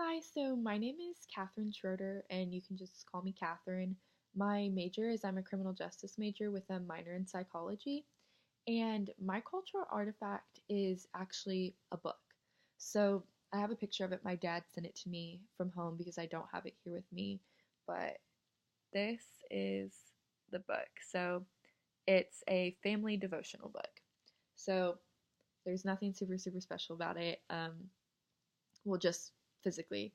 Hi, so my name is Kathryn Schroeder, and you can just call me Kathryn. My major is I'm a criminal justice major with a minor in psychology, and my cultural artifact is actually a book. So I have a picture of it. My dad sent it to me from home because I don't have it here with me, but this is the book. So it's a family devotional book. So there's nothing super special about it. Well, just physically.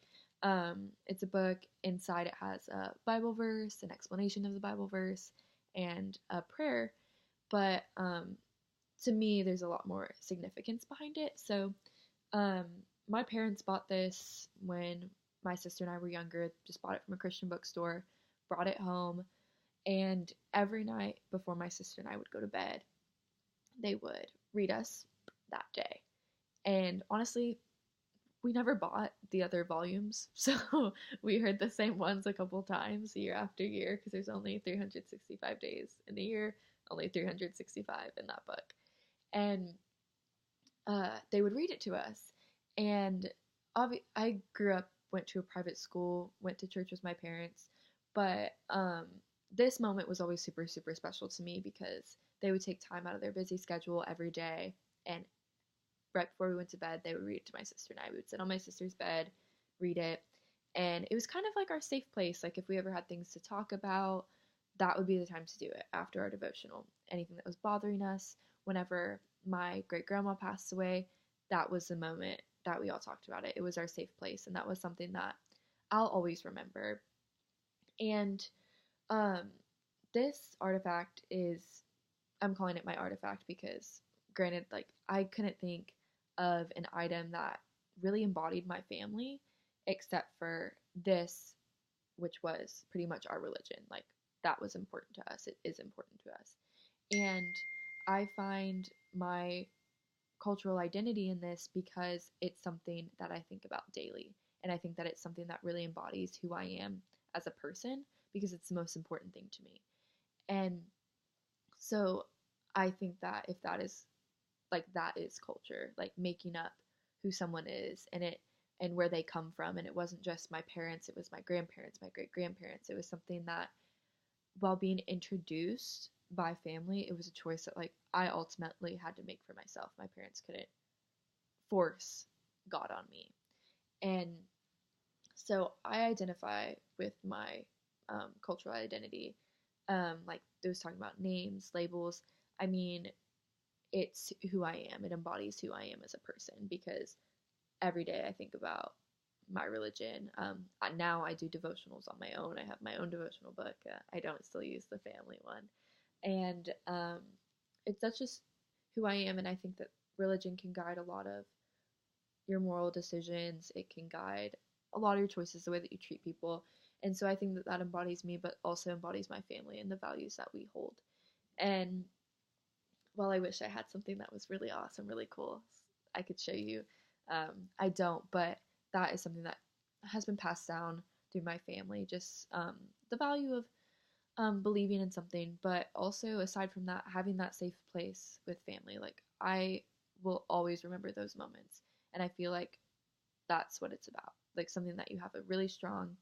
It's a book. Inside, it has a Bible verse, an explanation of the Bible verse, and a prayer. But to me, there's a lot more significance behind it. So, um, my parents bought this when my sister and I were younger, just bought it from a Christian bookstore, brought it home, and every night before my sister and I would go to bed, they would read us that day. And honestly, we never bought the other volumes, so we heard the same ones a couple times year after year because there's only 365 days in the year, only 365 in that book. And they would read it to us. And I grew up, went to a private school, went to church with my parents, but this moment was always super special to me because they would take time out of their busy schedule every day, and right before we went to bed, they would read it to my sister and I. We would sit on my sister's bed, read it, and it was kind of like our safe place. Like if we ever had things to talk about, that would be the time to do it after our devotional. Anything that was bothering us, whenever my great grandma passed away, that was the moment that we all talked about it. It was our safe place, and that was something that I'll always remember. And um, this artifact is, I'm calling it my artifact because, granted, like I couldn't think of an item that really embodied my family except for this, which was pretty much our religion. Like that was important to us. It is important to us. And I find my cultural identity in this because it's something that I think about daily. And I think that it's something that really embodies who I am as a person because it's the most important thing to me. And so I think that if that is like that is culture, like making up who someone is and where they come from. And it wasn't just my parents, it was my grandparents, my great grandparents. It was something that while being introduced by family, it was a choice that like I ultimately had to make for myself. My parents couldn't force God on me. And so I identify with my cultural identity. Like those talking about names, labels. I mean, it's who I am. It embodies who I am as a person because every day I think about my religion. Now I do devotionals on my own. I have my own devotional book. I don't still use the family one. And that's just who I am. And I think that religion can guide a lot of your moral decisions. It can guide a lot of your choices, the way that you treat people. And so I think that that embodies me, but also embodies my family and the values that we hold. And while I wish I had something that was really awesome, really cool, I could show you. I don't, but that is something that has been passed down through my family. Just the value of believing in something, but also aside from that, having that safe place with family. Like I will always remember those moments, and I feel like that's what it's about. Like something that you have a really strong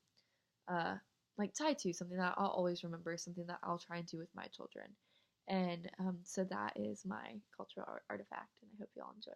uh, like tied to, something that I'll always remember, something that I'll try and do with my children. And so that is my cultural artifact, and I hope you all enjoy.